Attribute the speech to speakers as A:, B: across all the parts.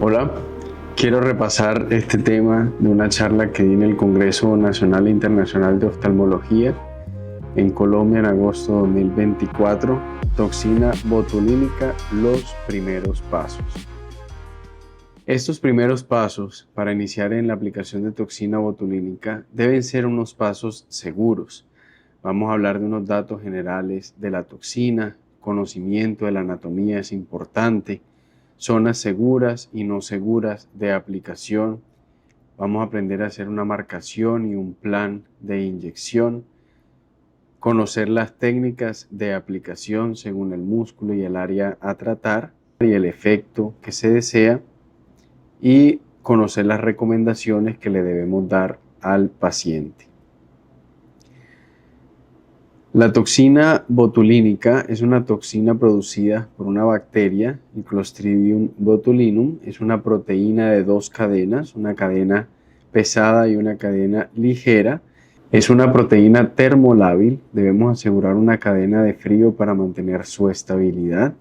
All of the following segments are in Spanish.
A: Hola, quiero repasar este tema de una charla que di en el Congreso Nacional e Internacional de Oftalmología en Colombia en agosto de 2024, toxina botulínica, los primeros pasos. Estos primeros pasos para iniciar en la aplicación de toxina botulínica deben ser unos pasos seguros. Vamos a hablar de unos datos generales de la toxina, conocimiento de la anatomía es importante, zonas seguras y no seguras de aplicación. Vamos a aprender a hacer una marcación y un plan de inyección, conocer las técnicas de aplicación según el músculo y el área a tratar y el efecto que se desea, y conocer las recomendaciones que le debemos dar al paciente. La toxina botulínica es una toxina producida por una bacteria, el Clostridium botulinum. Es una proteína de dos cadenas, una cadena pesada y una cadena ligera. Es una proteína termolábil, debemos asegurar una cadena de frío para mantener su estabilidad.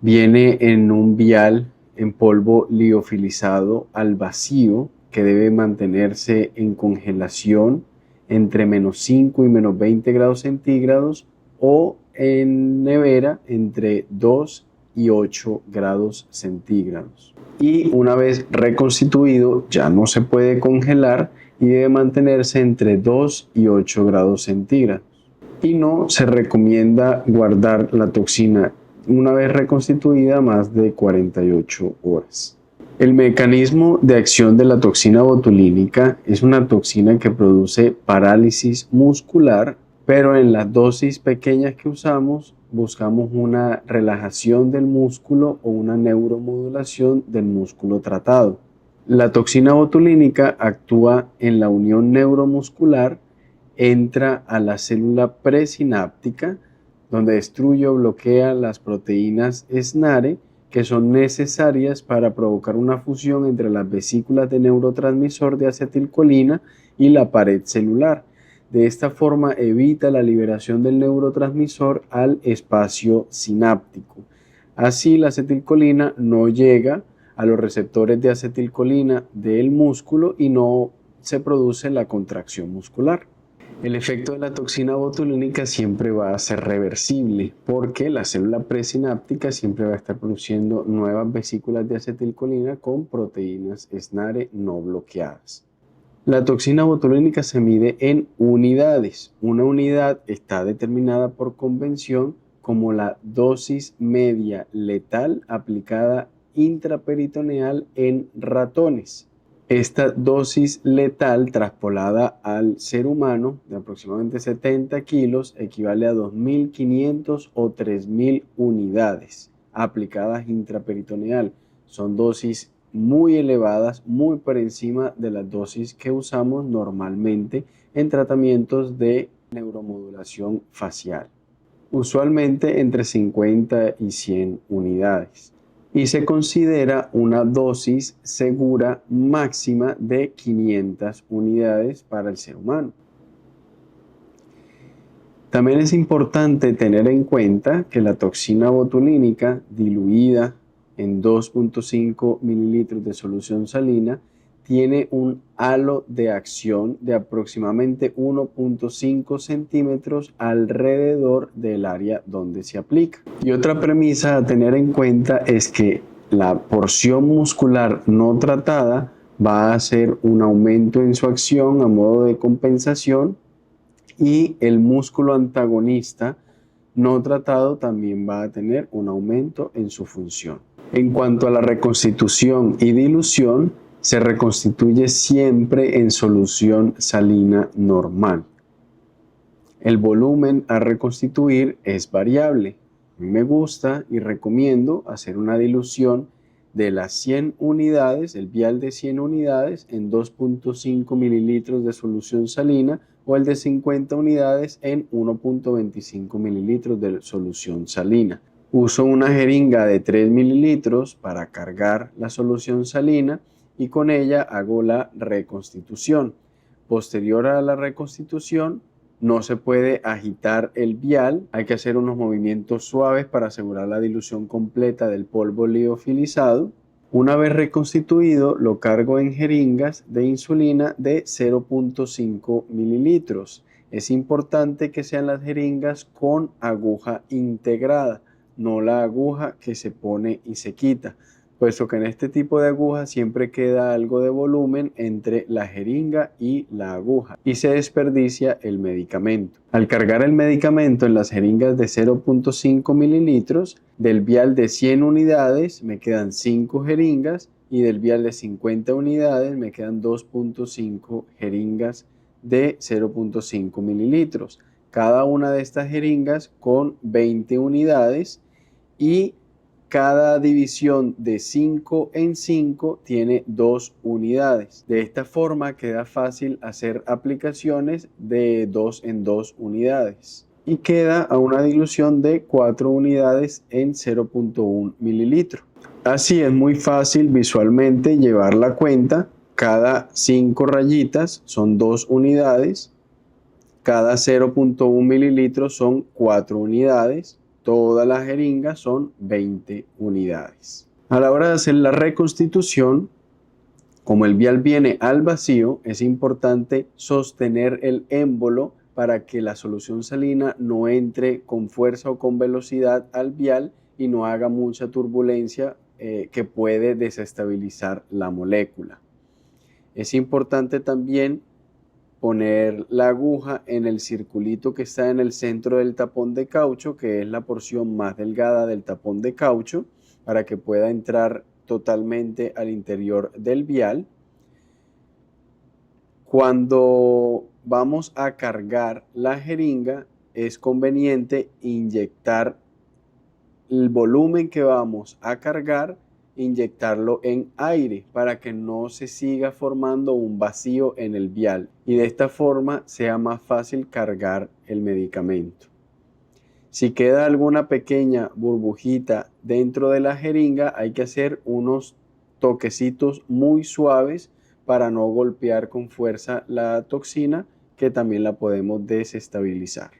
A: Viene en un vial en polvo liofilizado al vacío que debe mantenerse en congelación entre -5 y -20 grados centígrados o en nevera entre 2 y 8 grados centígrados. Y una vez reconstituido ya no se puede congelar y debe mantenerse entre 2 y 8 grados centígrados. Y no se recomienda guardar la toxina una vez reconstituida más de 48 horas. El mecanismo de acción de la toxina botulínica es una toxina que produce parálisis muscular, pero en las dosis pequeñas que usamos buscamos una relajación del músculo o una neuromodulación del músculo tratado. La toxina botulínica actúa en la unión neuromuscular, entra a la célula presináptica, donde destruye o bloquea las proteínas SNARE que son necesarias para provocar una fusión entre las vesículas de neurotransmisor de acetilcolina y la pared celular. De esta forma evita la liberación del neurotransmisor al espacio sináptico. Así la acetilcolina no llega a los receptores de acetilcolina del músculo y no se produce la contracción muscular. El efecto de la toxina botulínica siempre va a ser reversible porque la célula presináptica siempre va a estar produciendo nuevas vesículas de acetilcolina con proteínas SNARE no bloqueadas. La toxina botulínica se mide en unidades. Una unidad está determinada por convención como la dosis media letal aplicada intraperitoneal en ratones. Esta dosis letal traspolada al ser humano de aproximadamente 70 kilos equivale a 2.500 o 3.000 unidades aplicadas intraperitoneal. Son dosis muy elevadas, muy por encima de las dosis que usamos normalmente en tratamientos de neuromodulación facial. Usualmente entre 50 y 100 unidades. Y se considera una dosis segura máxima de 500 unidades para el ser humano. También es importante tener en cuenta que la toxina botulínica diluida en 2.5 mililitros de solución salina tiene un halo de acción de aproximadamente 1.5 centímetros alrededor del área donde se aplica. Y otra premisa a tener en cuenta es que la porción muscular no tratada va a hacer un aumento en su acción a modo de compensación, y el músculo antagonista no tratado también va a tener un aumento en su función. En cuanto a la reconstitución y dilución, se reconstituye siempre en solución salina normal. El volumen a reconstituir es variable. A mí me gusta y recomiendo hacer una dilución de las 100 unidades, el vial de 100 unidades en 2.5 mililitros de solución salina o el de 50 unidades en 1.25 mililitros de solución salina. Uso una jeringa de 3 mililitros para cargar la solución salina y con ella hago la reconstitución. Posterior a la reconstitución, no se puede agitar el vial, hay que hacer unos movimientos suaves para asegurar la dilución completa del polvo liofilizado. Una vez reconstituido, lo cargo en jeringas de insulina de 0.5 mililitros. Es importante que sean las jeringas con aguja integrada, no la aguja que se pone y se quita, puesto que en este tipo de aguja siempre queda algo de volumen entre la jeringa y la aguja y se desperdicia el medicamento. Al cargar el medicamento en las jeringas de 0.5 mililitros, del vial de 100 unidades me quedan 5 jeringas y del vial de 50 unidades me quedan 2.5 jeringas de 0.5 mililitros. Cada una de estas jeringas con 20 unidades y cada división de 5 en 5 tiene 2 unidades. De esta forma queda fácil hacer aplicaciones de 2 en 2 unidades. Y queda a una dilución de 4 unidades en 0.1 mililitro. Así es muy fácil visualmente llevar la cuenta. Cada 5 rayitas son 2 unidades. Cada 0.1 mililitros son 4 unidades. Todas las jeringas son 20 unidades. A la hora de hacer la reconstitución, como el vial viene al vacío, es importante sostener el émbolo para que la solución salina no entre con fuerza o con velocidad al vial y no haga mucha turbulencia que puede desestabilizar la molécula. Es importante también poner la aguja en el circulito que está en el centro del tapón de caucho, que es la porción más delgada del tapón de caucho, para que pueda entrar totalmente al interior del vial. Cuando vamos a cargar la jeringa, es conveniente inyectar el volumen que vamos a cargar, inyectarlo en aire para que no se siga formando un vacío en el vial y de esta forma sea más fácil cargar el medicamento. Si queda alguna pequeña burbujita dentro de la jeringa, hay que hacer unos toquecitos muy suaves para no golpear con fuerza la toxina, que también la podemos desestabilizar.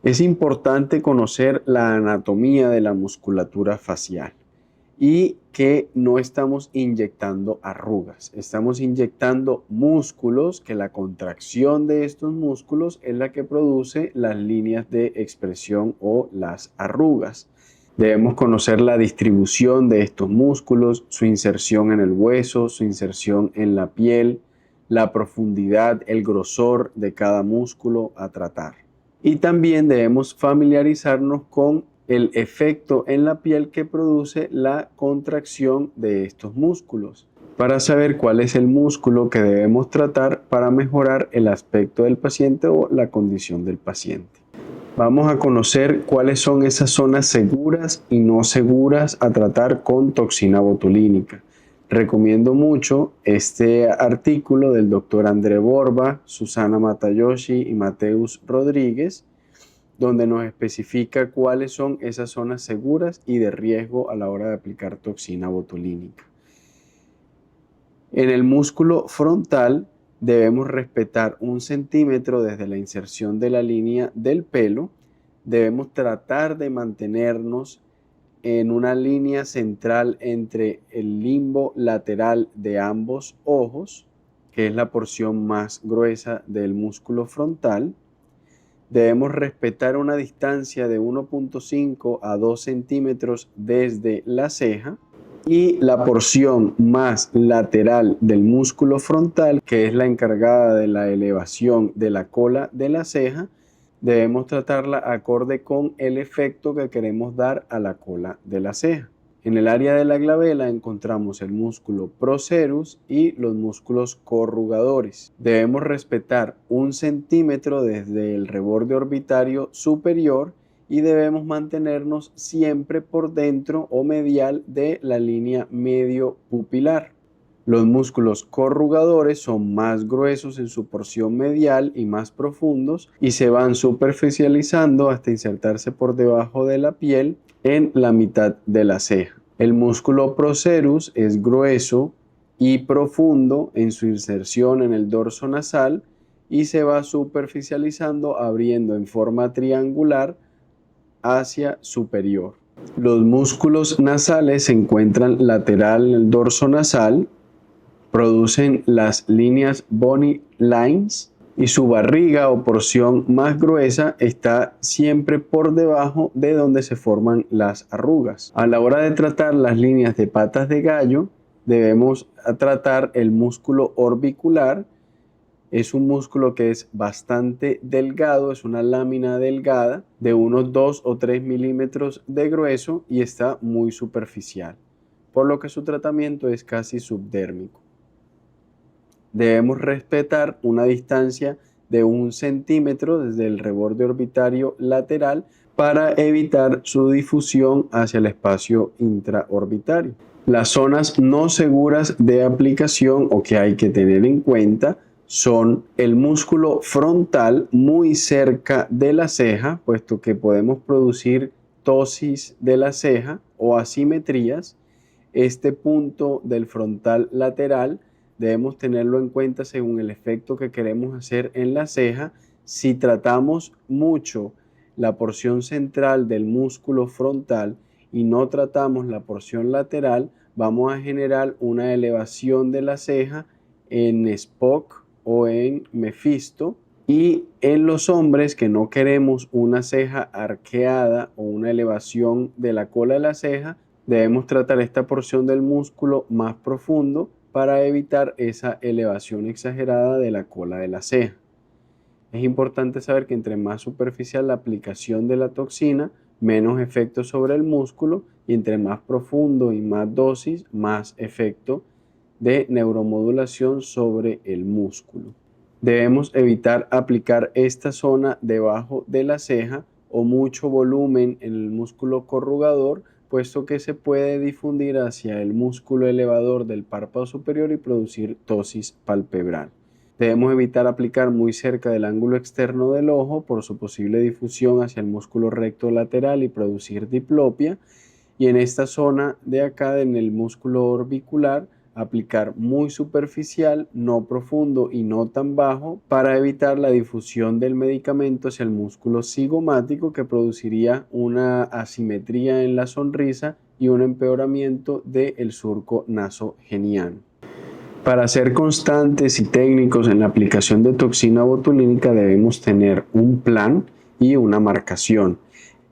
A: Es importante conocer la anatomía de la musculatura facial y que no estamos inyectando arrugas, estamos inyectando músculos, que la contracción de estos músculos es la que produce las líneas de expresión o las arrugas. Debemos conocer la distribución de estos músculos, su inserción en el hueso, su inserción en la piel, la profundidad, el grosor de cada músculo a tratar. Y también debemos familiarizarnos con el efecto en la piel que produce la contracción de estos músculos, para saber cuál es el músculo que debemos tratar para mejorar el aspecto del paciente o la condición del paciente. Vamos a conocer cuáles son esas zonas seguras y no seguras a tratar con toxina botulínica. Recomiendo mucho este artículo del doctor André Borba, Susana Matayoshi y Mateus Rodríguez, donde nos especifica cuáles son esas zonas seguras y de riesgo a la hora de aplicar toxina botulínica. En el músculo frontal debemos respetar 1 centímetro desde la inserción de la línea del pelo. Debemos tratar de mantenernos en una línea central entre el limbo lateral de ambos ojos, que es la porción más gruesa del músculo frontal. Debemos respetar una distancia de 1.5 a 2 centímetros desde la ceja y la porción más lateral del músculo frontal, que es la encargada de la elevación de la cola de la ceja, debemos tratarla acorde con el efecto que queremos dar a la cola de la ceja. En el área de la glabela encontramos el músculo procerus y los músculos corrugadores. Debemos respetar 1 centímetro desde el reborde orbitario superior y debemos mantenernos siempre por dentro o medial de la línea medio pupilar. Los músculos corrugadores son más gruesos en su porción medial y más profundos y se van superficializando hasta insertarse por debajo de la piel en la mitad de la ceja. El músculo procerus es grueso y profundo en su inserción en el dorso nasal y se va superficializando abriendo en forma triangular hacia superior. Los músculos nasales se encuentran lateral en el dorso nasal, producen las líneas bony lines y su barriga o porción más gruesa está siempre por debajo de donde se forman las arrugas. A la hora de tratar las líneas de patas de gallo, debemos tratar el músculo orbicular. Es un músculo que es bastante delgado, es una lámina delgada de unos 2 o 3 milímetros de grueso y está muy superficial, por lo que su tratamiento es casi subdérmico. Debemos respetar una distancia de 1 centímetro desde el reborde orbitario lateral para evitar su difusión hacia el espacio intraorbitario. Las zonas no seguras de aplicación o que hay que tener en cuenta son el músculo frontal muy cerca de la ceja, puesto que podemos producir ptosis de la ceja o asimetrías. Este punto del frontal lateral debemos tenerlo en cuenta según el efecto que queremos hacer en la ceja. Si tratamos mucho la porción central del músculo frontal y no tratamos la porción lateral, vamos a generar una elevación de la ceja en Spock o en Mephisto, y en los hombres que no queremos una ceja arqueada o una elevación de la cola de la ceja, debemos tratar esta porción del músculo más profundo para evitar esa elevación exagerada de la cola de la ceja. Es importante saber que entre más superficial la aplicación de la toxina, menos efecto sobre el músculo, y entre más profundo y más dosis, más efecto de neuromodulación sobre el músculo. Debemos evitar aplicar esta zona debajo de la ceja o mucho volumen en el músculo corrugador, puesto que se puede difundir hacia el músculo elevador del párpado superior y producir ptosis palpebral. Debemos evitar aplicar muy cerca del ángulo externo del ojo por su posible difusión hacia el músculo recto lateral y producir diplopia. Y en esta zona de acá, en el músculo orbicular, aplicar muy superficial, no profundo y no tan bajo para evitar la difusión del medicamento hacia el músculo cigomático, que produciría una asimetría en la sonrisa y un empeoramiento del surco nasogeniano. Para ser constantes y técnicos en la aplicación de toxina botulínica debemos tener un plan y una marcación.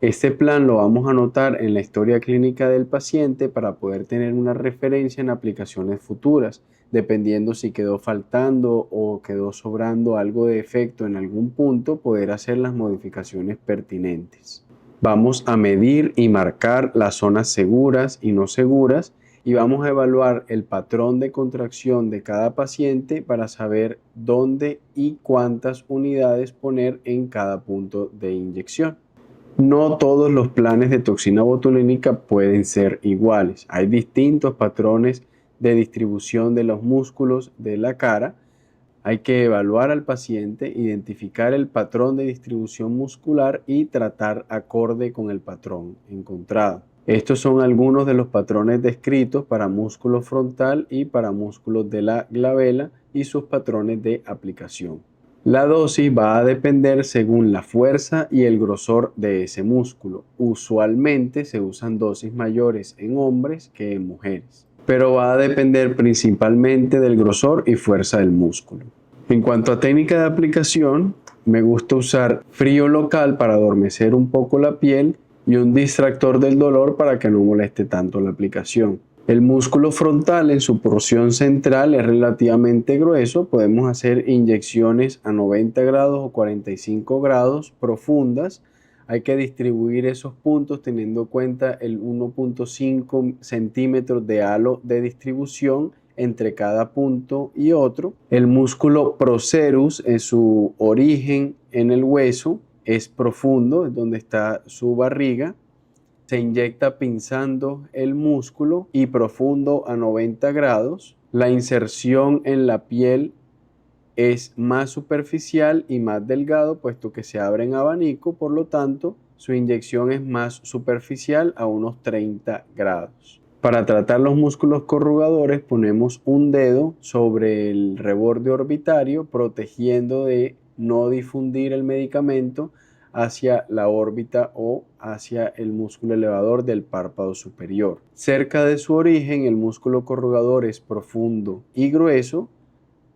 A: Este plan lo vamos a anotar en la historia clínica del paciente para poder tener una referencia en aplicaciones futuras, dependiendo si quedó faltando o quedó sobrando algo de efecto en algún punto, poder hacer las modificaciones pertinentes. Vamos a medir y marcar las zonas seguras y no seguras y vamos a evaluar el patrón de contracción de cada paciente para saber dónde y cuántas unidades poner en cada punto de inyección. No todos los planes de toxina botulínica pueden ser iguales. Hay distintos patrones de distribución de los músculos de la cara. Hay que evaluar al paciente, identificar el patrón de distribución muscular y tratar acorde con el patrón encontrado. Estos son algunos de los patrones descritos para músculo frontal y para músculos de la glabela y sus patrones de aplicación. La dosis va a depender según la fuerza y el grosor de ese músculo. Usualmente se usan dosis mayores en hombres que en mujeres, pero va a depender principalmente del grosor y fuerza del músculo. En cuanto a técnica de aplicación, me gusta usar frío local para adormecer un poco la piel y un distractor del dolor para que no moleste tanto la aplicación. El músculo frontal en su porción central es relativamente grueso. Podemos hacer inyecciones a 90 grados o 45 grados profundas. Hay que distribuir esos puntos teniendo en cuenta el 1.5 centímetros de halo de distribución entre cada punto y otro. El músculo procerus en su origen en el hueso es profundo, es donde está su barriga. Se inyecta pinzando el músculo y profundo a 90 grados. La inserción en la piel es más superficial y más delgado, puesto que se abre en abanico, por lo tanto, su inyección es más superficial a unos 30 grados. Para tratar los músculos corrugadores, ponemos un dedo sobre el reborde orbitario, protegiendo de no difundir el medicamento hacia la órbita o hacia el músculo elevador del párpado superior. Cerca de su origen, el músculo corrugador es profundo y grueso,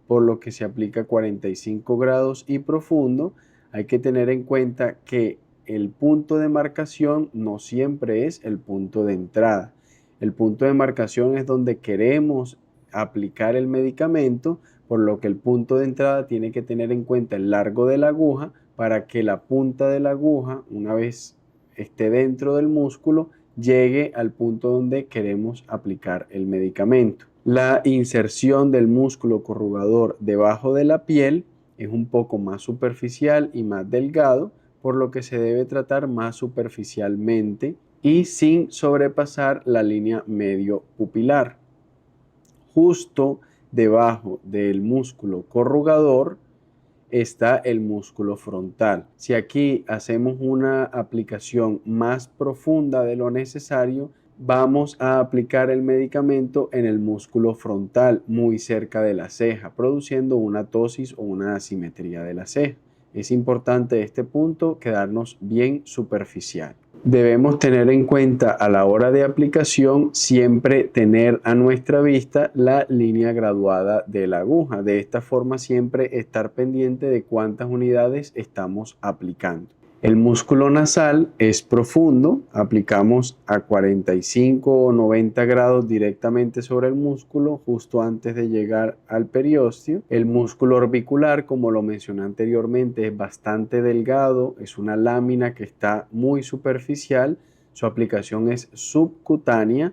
A: por lo que se aplica 45 grados y profundo. Hay que tener en cuenta que el punto de marcación no siempre es el punto de entrada. El punto de marcación es donde queremos aplicar el medicamento, por lo que el punto de entrada tiene que tener en cuenta el largo de la aguja para que la punta de la aguja, una vez esté dentro del músculo, llegue al punto donde queremos aplicar el medicamento. La inserción del músculo corrugador debajo de la piel es un poco más superficial y más delgado, por lo que se debe tratar más superficialmente y sin sobrepasar la línea medio pupilar. Justo debajo del músculo corrugador está el músculo frontal. Si aquí hacemos una aplicación más profunda de lo necesario, vamos a aplicar el medicamento en el músculo frontal, muy cerca de la ceja, produciendo una ptosis o una asimetría de la ceja. Es importante este punto quedarnos bien superficial. Debemos tener en cuenta a la hora de aplicación siempre tener a nuestra vista la línea graduada de la aguja. De esta forma siempre estar pendiente de cuántas unidades estamos aplicando. El músculo nasal es profundo, aplicamos a 45 o 90 grados directamente sobre el músculo justo antes de llegar al periósteo. El músculo orbicular, como lo mencioné anteriormente, es bastante delgado, es una lámina que está muy superficial, su aplicación es subcutánea.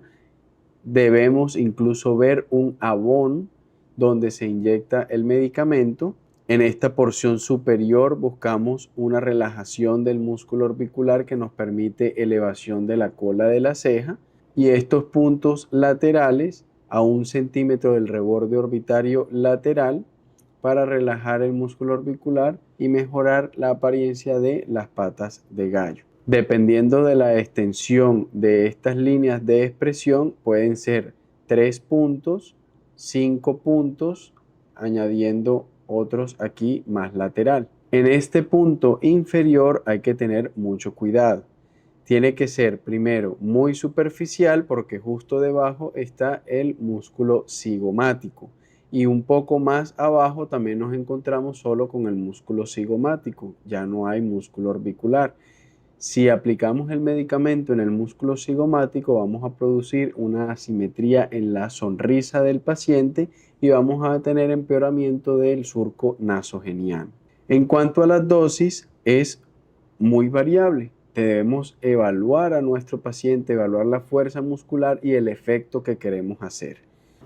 A: Debemos incluso ver un abón donde se inyecta el medicamento. En esta porción superior buscamos una relajación del músculo orbicular que nos permite elevación de la cola de la ceja, y estos puntos laterales a 1 centímetro del reborde orbitario lateral para relajar el músculo orbicular y mejorar la apariencia de las patas de gallo. Dependiendo de la extensión de estas líneas de expresión, pueden ser 3 puntos, 5 puntos, añadiendo otros aquí más lateral. En este punto inferior hay que tener mucho cuidado. Tiene que ser primero muy superficial porque justo debajo está el músculo cigomático. Y un poco más abajo también nos encontramos solo con el músculo cigomático, ya no hay músculo orbicular. Si aplicamos el medicamento en el músculo cigomático, vamos a producir una asimetría en la sonrisa del paciente y vamos a tener empeoramiento del surco nasogeniano. En cuanto a las dosis, es muy variable. Debemos evaluar a nuestro paciente, evaluar la fuerza muscular y el efecto que queremos hacer.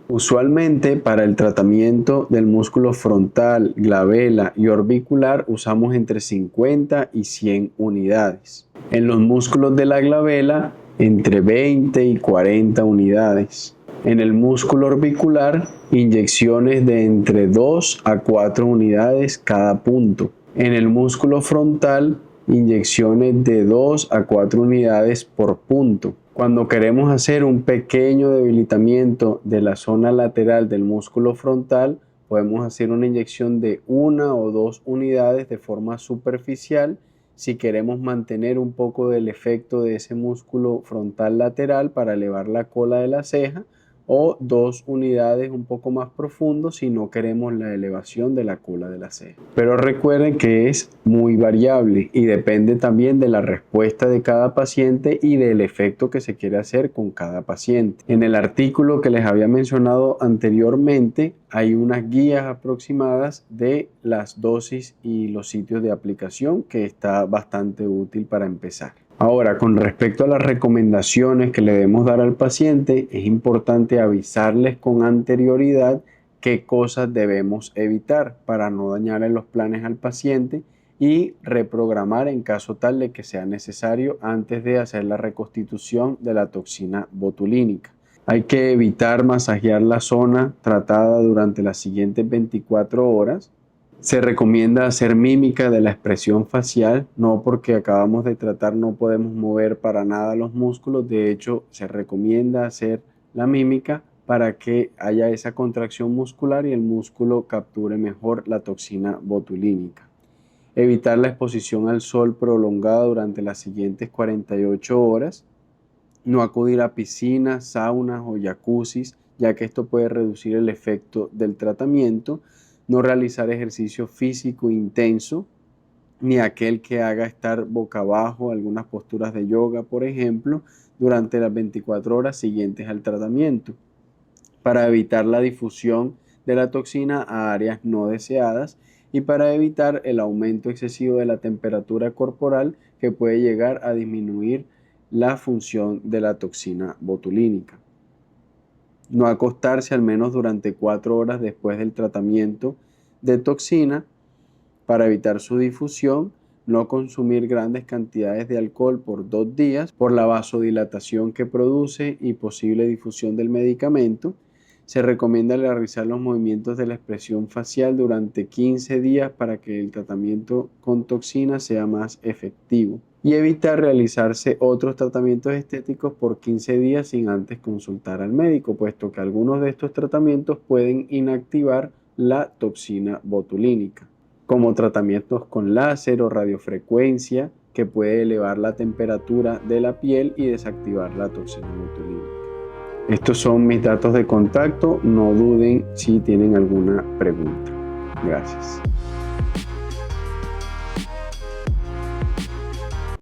A: Usualmente para el tratamiento del músculo frontal, glabela y orbicular usamos entre 50 y 100 unidades. En los músculos de la glabela entre 20 y 40 unidades. En el músculo orbicular inyecciones de entre 2 a 4 unidades cada punto. En el músculo frontal inyecciones de 2 a 4 unidades por punto. Cuando queremos hacer un pequeño debilitamiento de la zona lateral del músculo frontal, podemos hacer una inyección de 1 o 2 unidades de forma superficial. Si queremos mantener un poco del efecto de ese músculo frontal lateral para elevar la cola de la ceja, o 2 unidades un poco más profundo si no queremos la elevación de la cola de la ceja. Pero recuerden que es muy variable y depende también de la respuesta de cada paciente y del efecto que se quiere hacer con cada paciente. En el artículo que les había mencionado anteriormente hay unas guías aproximadas de las dosis y los sitios de aplicación que está bastante útil para empezar. Ahora, con respecto a las recomendaciones que le debemos dar al paciente, es importante avisarles con anterioridad qué cosas debemos evitar para no dañar en los planes al paciente y reprogramar en caso tal de que sea necesario antes de hacer la reconstitución de la toxina botulínica. Hay que evitar masajear la zona tratada durante las siguientes 24 horas. Se recomienda hacer mímica de la expresión facial, no porque acabamos de tratar no podemos mover para nada los músculos, de hecho se recomienda hacer la mímica para que haya esa contracción muscular y el músculo capture mejor la toxina botulínica. Evitar la exposición al sol prolongada durante las siguientes 48 horas. No acudir a piscinas, saunas o jacuzzis, ya que esto puede reducir el efecto del tratamiento. No realizar ejercicio físico intenso, ni aquel que haga estar boca abajo, algunas posturas de yoga, por ejemplo, durante las 24 horas siguientes al tratamiento, para evitar la difusión de la toxina a áreas no deseadas y para evitar el aumento excesivo de la temperatura corporal que puede llegar a disminuir la función de la toxina botulínica. No acostarse al menos durante 4 horas después del tratamiento de toxina para evitar su difusión. No consumir grandes cantidades de alcohol por 2 días por la vasodilatación que produce y posible difusión del medicamento. Se recomienda realizar los movimientos de la expresión facial durante 15 días para que el tratamiento con toxina sea más efectivo. Y evitar realizarse otros tratamientos estéticos por 15 días sin antes consultar al médico, puesto que algunos de estos tratamientos pueden inactivar la toxina botulínica, como tratamientos con láser o radiofrecuencia, que puede elevar la temperatura de la piel y desactivar la toxina botulínica. Estos son mis datos de contacto, no duden si tienen alguna pregunta. Gracias.